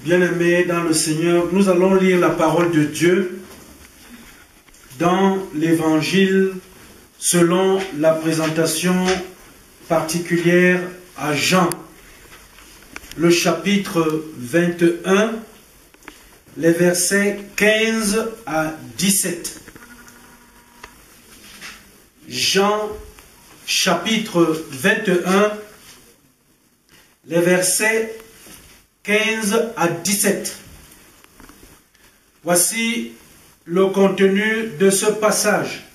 Bien-aimés dans le Seigneur, nous allons lire la parole de Dieu dans l'Évangile selon la présentation particulière à Jean, le chapitre 21, les versets 15 à 17. Jean, chapitre 21, les versets 15 à 17. Voici le contenu de ce passage.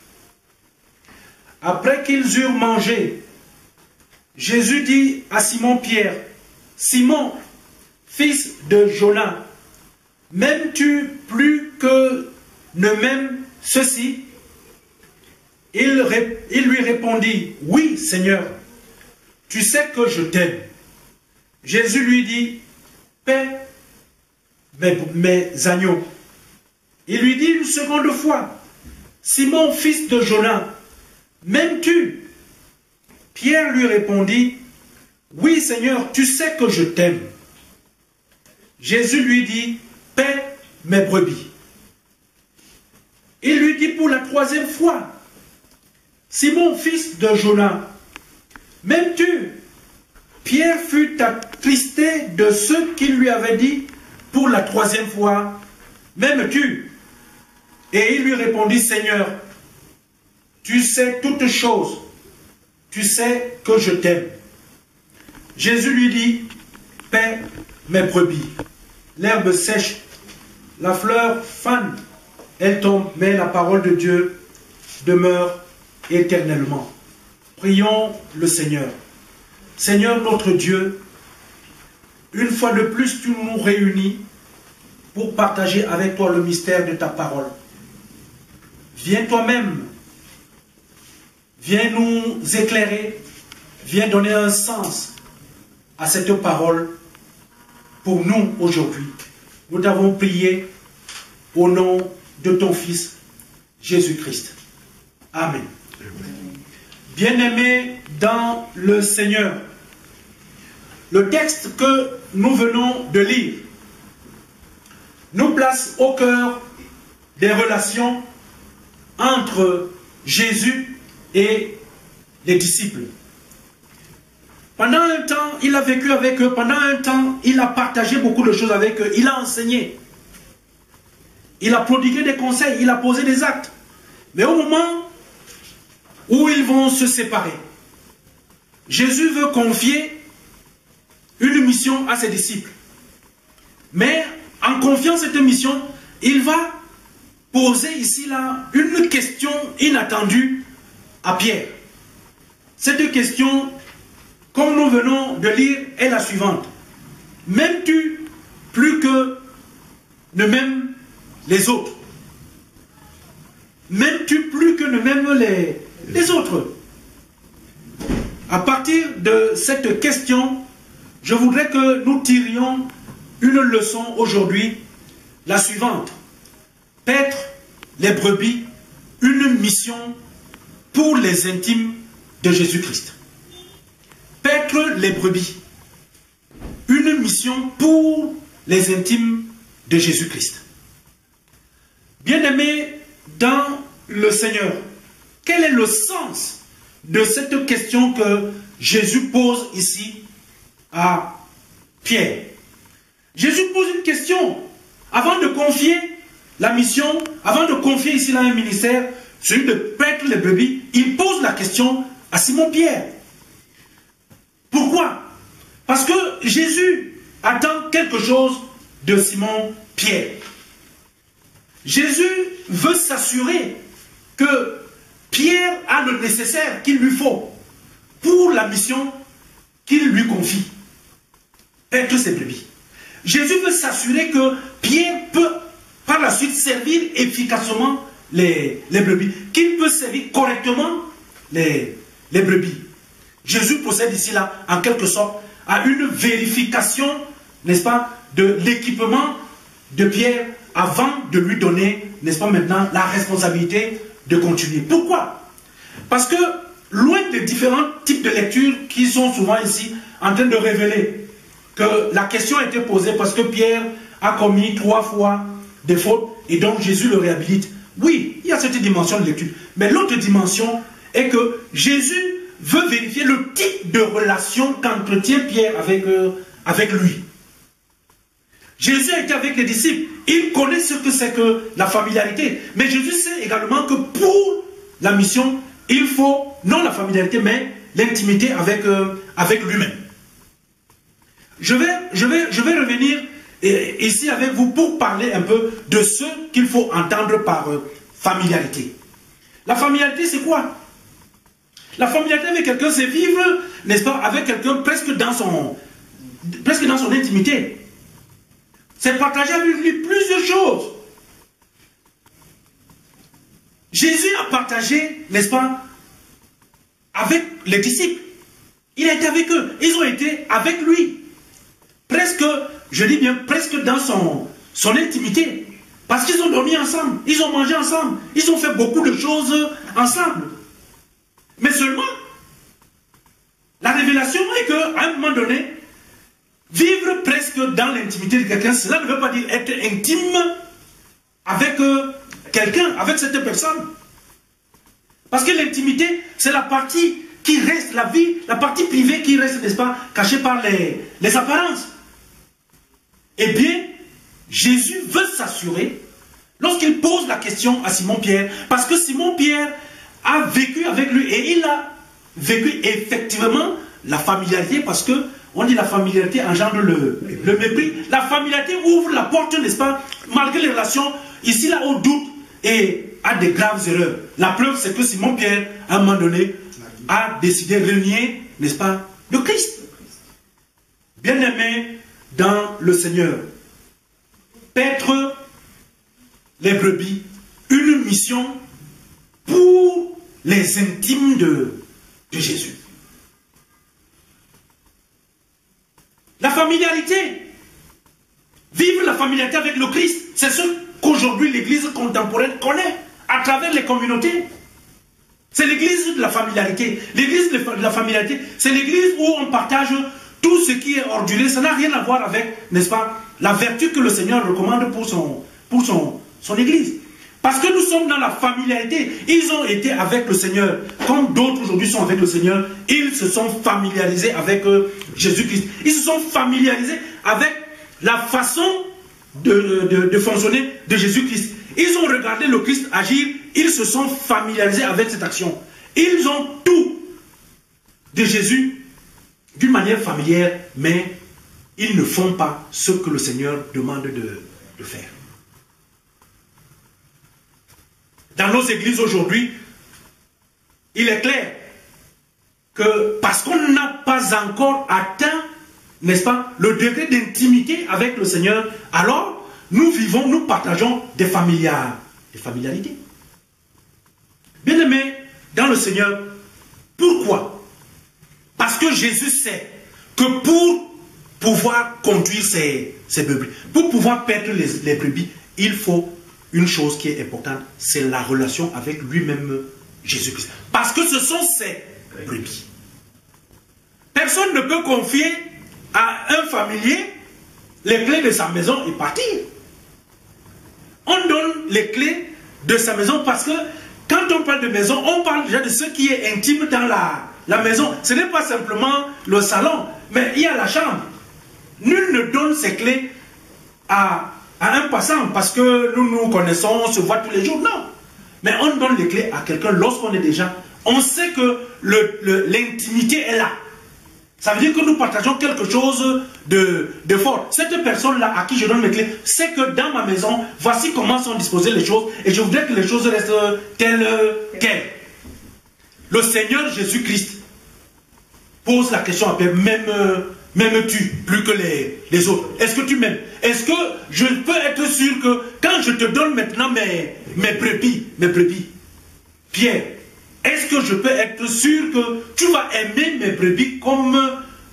Après qu'ils eurent mangé, Jésus dit à Simon-Pierre, « Simon, fils de Jonas, m'aimes-tu plus que ne m'aime ceci ?» Il lui répondit, « Oui, Seigneur, tu sais que je t'aime. » Jésus lui dit, « Paie mes agneaux. » Il lui dit une seconde fois, « Simon, fils de Jonas, m'aimes-tu » Pierre lui répondit, « Oui, Seigneur, tu sais que je t'aime. » Jésus lui dit, « Paie mes brebis. » Il lui dit pour la troisième fois, « Simon, fils de Jonas, m'aimes-tu » Pierre fut attristé de ce qu'il lui avait dit pour la troisième fois, « M'aimes-tu » Et il lui répondit, « Seigneur, tu sais toutes choses, tu sais que je t'aime. » Jésus lui dit, « Paie mes brebis. » L'herbe sèche, la fleur fane, elle tombe, mais la parole de Dieu demeure éternellement. Prions le Seigneur. Seigneur notre Dieu, une fois de plus tu nous réunis pour partager avec toi le mystère de ta parole. Viens toi-même, viens nous éclairer, viens donner un sens à cette parole pour nous aujourd'hui. Nous t'avons prié au nom de ton Fils Jésus-Christ. Amen. Bien-aimés dans le Seigneur, le texte que nous venons de lire nous place au cœur des relations entre Jésus et les disciples. Pendant un temps, il a vécu avec eux, pendant un temps, il a partagé beaucoup de choses avec eux, il a enseigné, il a prodigué des conseils, il a posé des actes. Mais au moment où ils vont se séparer, Jésus veut confier une mission à ses disciples. Mais en confiant cette mission, il va poser ici là une question inattendue à Pierre. Cette question, comme nous venons de lire, est la suivante. M'aimes-tu plus que ne m'aiment les autres? M'aimes-tu plus que ne m'aiment les autres? À partir de cette question, je voudrais que nous tirions une leçon aujourd'hui, la suivante. Paître les brebis, une mission pour les intimes de Jésus-Christ. Paître les brebis, une mission pour les intimes de Jésus-Christ. Bien-aimés dans le Seigneur, quel est le sens de cette question que Jésus pose ici à Pierre? Jésus pose une question avant de confier la mission, avant de confier ici là un ministère, celui de paître les brebis. Il pose la question à Simon-Pierre. Pourquoi? Parce que Jésus attend quelque chose de Simon-Pierre. Jésus veut s'assurer que Pierre a le nécessaire qu'il lui faut pour la mission qu'il lui confie. Paître ses brebis. Jésus veut s'assurer que Pierre peut par la suite servir efficacement les brebis, qu'il peut servir correctement les brebis. Jésus procède ici là, en quelque sorte, à une vérification, n'est-ce pas, de l'équipement de Pierre avant de lui donner, n'est-ce pas, maintenant, la responsabilité de continuer. Pourquoi? Parce que, loin des différents types de lectures qui sont souvent ici en train de révéler que la question a été posée parce que Pierre a commis 3 fois des fautes et donc Jésus le réhabilite. Oui, il y a cette dimension de lecture. Mais l'autre dimension est que Jésus veut vérifier le type de relation qu'entretient Pierre avec lui. Jésus a été avec les disciples. Il connaît ce que c'est que la familiarité. Mais Jésus sait également que pour la mission, il faut, non la familiarité, mais l'intimité avec lui-même. Je vais revenir ici avec vous pour parler un peu de ce qu'il faut entendre par familiarité. La familiarité, c'est quoi? La familiarité avec quelqu'un, c'est vivre, n'est-ce pas, avec quelqu'un presque dans son intimité. C'est partager avec lui plusieurs choses. Jésus a partagé, n'est-ce pas, avec les disciples. Il a été avec eux. Ils ont été avec lui. Presque, je dis bien, presque dans son intimité. Parce qu'ils ont dormi ensemble. Ils ont mangé ensemble. Ils ont fait beaucoup de choses ensemble. Mais seulement, la révélation est qu'à un moment donné, vivre presque dans l'intimité de quelqu'un, cela ne veut pas dire être intime avec quelqu'un, avec cette personne. Parce que l'intimité, c'est la partie qui reste, la vie, la partie privée qui reste, n'est-ce pas, cachée par les apparences. Eh bien, Jésus veut s'assurer, lorsqu'il pose la question à Simon-Pierre, parce que Simon-Pierre a vécu avec lui, et il a vécu effectivement la familiarité, parce que on dit la familiarité engendre le mépris. La familiarité ouvre la porte, n'est-ce pas, malgré les relations, ici là, au doute et à des graves erreurs. La preuve, c'est que Simon-Pierre, à un moment donné, a décidé de renier, n'est-ce pas, le Christ. Bien-aimé dans le Seigneur, paître les brebis, une mission pour les intimes de Jésus. La familiarité, vivre la familiarité avec le Christ, c'est ce qu'aujourd'hui l'Église contemporaine connaît à travers les communautés. C'est l'Église de la familiarité. L'Église de la familiarité, c'est l'Église où on partage tout ce qui est ordurier. Ça n'a rien à voir avec, n'est-ce pas, la vertu que le Seigneur recommande pour son Église. Parce que nous sommes dans la familiarité. Ils ont été avec le Seigneur. Comme d'autres aujourd'hui sont avec le Seigneur, ils se sont familiarisés avec Jésus-Christ. Ils se sont familiarisés avec la façon de fonctionner de Jésus-Christ. Ils ont regardé le Christ agir. Ils se sont familiarisés avec cette action. Ils ont tout de Jésus d'une manière familière, mais ils ne font pas ce que le Seigneur demande de faire. Dans nos églises aujourd'hui, il est clair que parce qu'on n'a pas encore atteint, n'est-ce pas, le degré d'intimité avec le Seigneur, alors nous vivons, nous partageons des familiarités. Bien-aimés dans le Seigneur, pourquoi? Parce que Jésus sait que pour pouvoir conduire ses brebis, pour pouvoir perdre les brebis, il faut une chose qui est importante, c'est la relation avec lui-même, Jésus-Christ. Parce que ce sont ses brebis. Personne ne peut confier à un familier les clés de sa maison et partir. On donne les clés de sa maison parce que quand on parle de maison, on parle déjà de ce qui est intime dans la maison. Ce n'est pas simplement le salon, mais il y a la chambre. Nul ne donne ses clés à un passant parce que nous nous connaissons, on se voit tous les jours. Non. Mais on donne les clés à quelqu'un lorsqu'on est déjà... On sait que l'intimité est là. Ça veut dire que nous partageons quelque chose de fort. Cette personne-là à qui je donne mes clés sait que dans ma maison, voici comment sont disposées les choses et je voudrais que les choses restent telles quelles. Le Seigneur Jésus-Christ pose la question à Pierre, m'aimes-tu plus que les autres? Est-ce que tu m'aimes? Est-ce que je peux être sûr que quand je te donne maintenant mes brebis, Pierre, est-ce que je peux être sûr que tu vas aimer mes brebis comme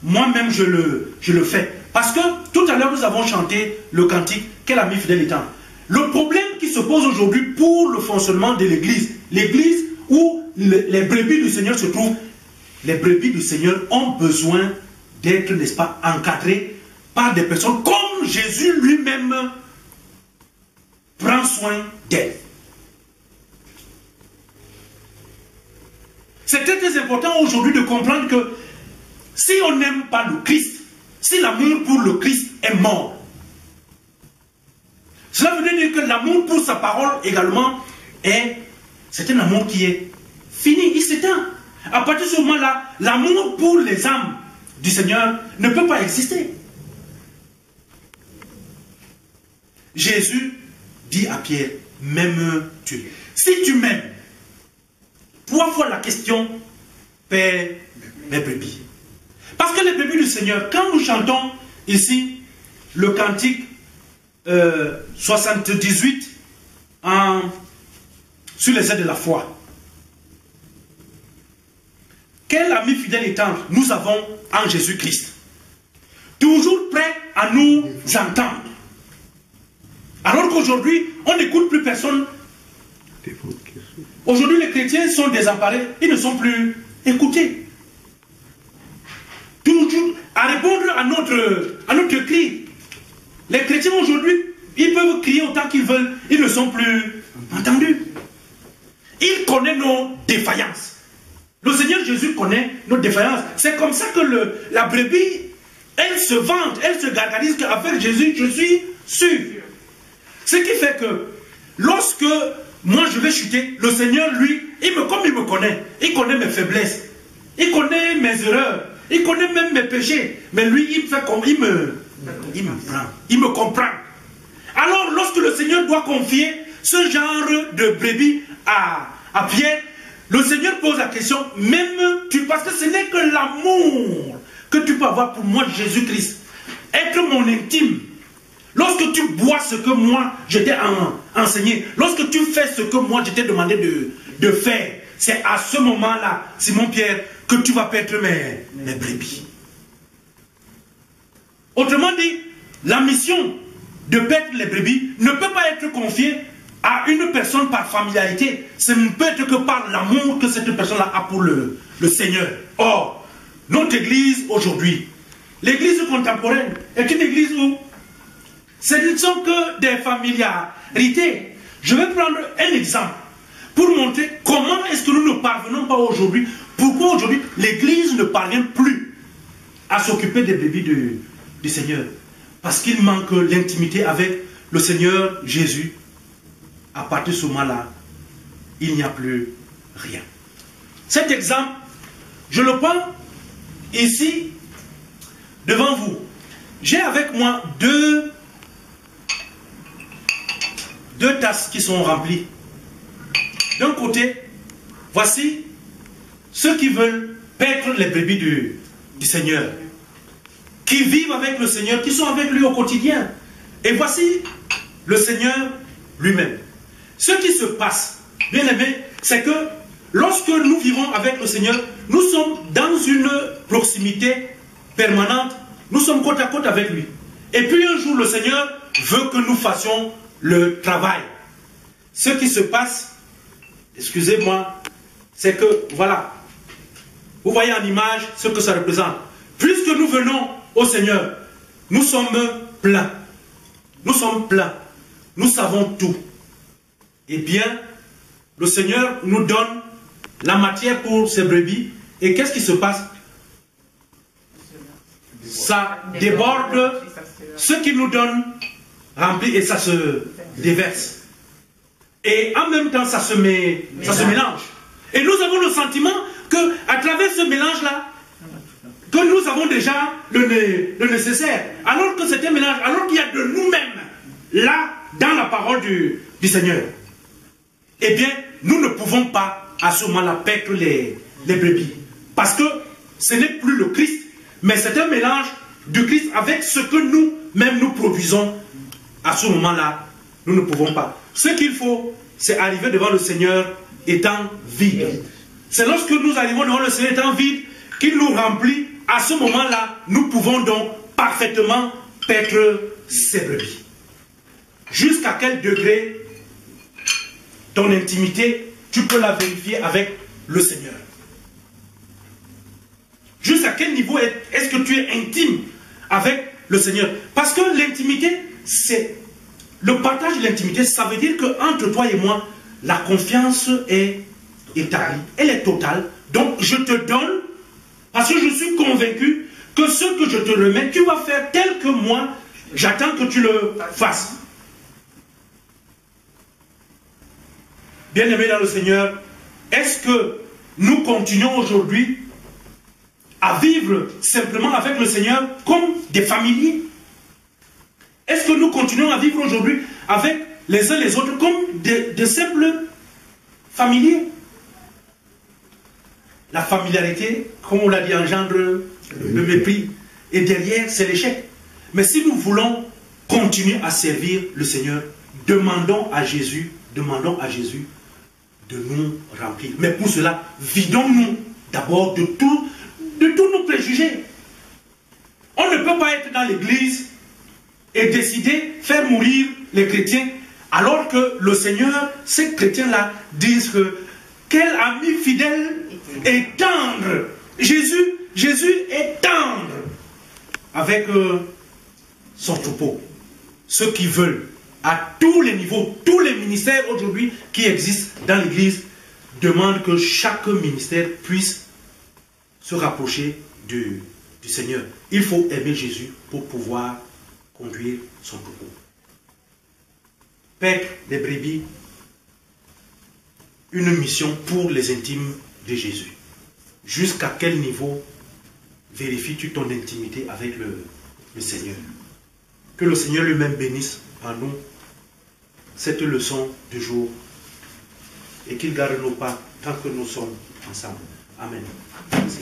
moi-même je le fais? Parce que tout à l'heure nous avons chanté le cantique quel ami fidèle étant. Le problème qui se pose aujourd'hui pour le fonctionnement de l'église où les brebis du Seigneur se trouvent, les brebis du Seigneur ont besoin d'être, n'est-ce pas, encadrées par des personnes comme comme Jésus lui-même prend soin d'elle. C'est très très important aujourd'hui de comprendre que si on n'aime pas le Christ, si l'amour pour le Christ est mort, cela veut dire que l'amour pour sa parole également c'est un amour qui est fini, il s'éteint. À partir de ce moment-là, l'amour pour les âmes du Seigneur ne peut pas exister. Jésus dit à Pierre, m'aimes-tu? Si tu m'aimes, 3 fois la question, paie mes brebis. Parce que les brebis du Seigneur, quand nous chantons ici le cantique 78 sur les ailes de la foi, quel ami fidèle et tendre nous avons en Jésus-Christ, toujours prêt à nous entendre. Alors qu'aujourd'hui, on n'écoute plus personne. Aujourd'hui, les chrétiens sont désemparés, ils ne sont plus écoutés. Toujours à répondre à notre cri. Les chrétiens aujourd'hui, ils peuvent crier autant qu'ils veulent, ils ne sont plus entendus. Il connaît nos défaillances. Le Seigneur Jésus connaît nos défaillances. C'est comme ça que la brebis, elle se vante, elle se gargarise qu'avec Jésus, je suis sûr. Ce qui fait que lorsque moi je vais chuter, le Seigneur, lui, comme il me connaît, il connaît mes faiblesses, il connaît mes erreurs, il connaît même mes péchés. Mais lui, il fait comme il me prend, il me comprend. Alors, lorsque le Seigneur doit confier ce genre de brebis à Pierre, le Seigneur pose la question, m'aimes-tu? Parce que ce n'est que l'amour que tu peux avoir pour moi, Jésus-Christ. Être mon intime. Lorsque tu bois ce que moi je t'ai enseigné, lorsque tu fais ce que moi je t'ai demandé de faire, c'est à ce moment-là, Simon-Pierre, que tu vas perdre mes brebis. Autrement dit, la mission de perdre les brebis ne peut pas être confiée à une personne par familiarité. Ce ne peut être que par l'amour que cette personne-là a pour le Seigneur. Or, notre église aujourd'hui, l'église contemporaine, est une église où ce ne sont que des familiarités. Je vais prendre un exemple pour montrer comment est-ce que nous ne parvenons pas aujourd'hui. Pourquoi aujourd'hui l'église ne parvient plus à s'occuper des brebis du Seigneur? Parce qu'il manque l'intimité avec le Seigneur Jésus. À partir de ce moment-là, il n'y a plus rien. Cet exemple, je le prends ici devant vous. J'ai avec moi deux tasses qui sont remplies. D'un côté, voici ceux qui veulent perdre les brebis du Seigneur, qui vivent avec le Seigneur, qui sont avec lui au quotidien. Et voici le Seigneur lui-même. Ce qui se passe, bien aimé, c'est que lorsque nous vivons avec le Seigneur, nous sommes dans une proximité permanente, nous sommes côte à côte avec lui. Et puis un jour, le Seigneur veut que nous fassions le travail. Ce qui se passe, excusez-moi, c'est que, voilà, vous voyez en image ce que ça représente. Puisque nous venons au Seigneur, nous sommes pleins. Nous sommes pleins. Nous savons tout. Eh bien, le Seigneur nous donne la matière pour ces brebis. Et qu'est-ce qui se passe? Ça déborde. Ce qu'il nous donne remplit et ça se déverse. Et en même temps, ça se mélange. Et nous avons le sentiment qu'à travers ce mélange-là, que nous avons déjà le nécessaire. Alors que c'est un mélange, alors qu'il y a de nous-mêmes, là, dans la parole du Seigneur. Eh bien, nous ne pouvons pas, à ce moment-là, perdre les brebis. Parce que ce n'est plus le Christ, mais c'est un mélange du Christ avec ce que nous-mêmes nous produisons. À ce moment-là, nous ne pouvons pas. Ce qu'il faut, c'est arriver devant le Seigneur étant vide. C'est lorsque nous arrivons devant le Seigneur étant vide qu'il nous remplit. À ce moment-là, nous pouvons donc parfaitement perdre ces brebis. Jusqu'à quel degré ton intimité, tu peux la vérifier avec le Seigneur. Jusqu'à quel niveau est-ce que tu es intime avec le Seigneur. Parce que l'intimité, c'est... Le partage de l'intimité, ça veut dire qu'entre toi et moi, la confiance est établie. Elle est totale. Donc, je te donne, parce que je suis convaincu que ce que je te remets, tu vas faire tel que moi, j'attends que tu le fasses. Bien-aimés dans le Seigneur, est-ce que nous continuons aujourd'hui à vivre simplement avec le Seigneur comme des familiers? Est-ce que nous continuons à vivre aujourd'hui avec les uns les autres comme de simples familiers? La familiarité, comme on l'a dit, engendre le mépris. Et derrière, c'est l'échec. Mais si nous voulons continuer à servir le Seigneur, demandons à Jésus de nous remplir. Mais pour cela, vidons-nous d'abord de tous nos préjugés. On ne peut pas être dans l'église et décider faire mourir les chrétiens alors que le Seigneur, ces chrétiens-là, disent que quel ami fidèle et tendre. Jésus est tendre avec son troupeau. Ceux qui veulent, à tous les niveaux, tous les ministères aujourd'hui qui existent dans l'église, demandent que chaque ministère puisse se rapprocher du Seigneur. Il faut aimer Jésus pour pouvoir conduire son troupeau. Paître les brebis, une mission pour les intimes de Jésus. Jusqu'à quel niveau vérifies-tu ton intimité avec le Seigneur? Que le Seigneur lui-même bénisse en nous cette leçon du jour et qu'il garde nos pas tant que nous sommes ensemble. Amen. Merci.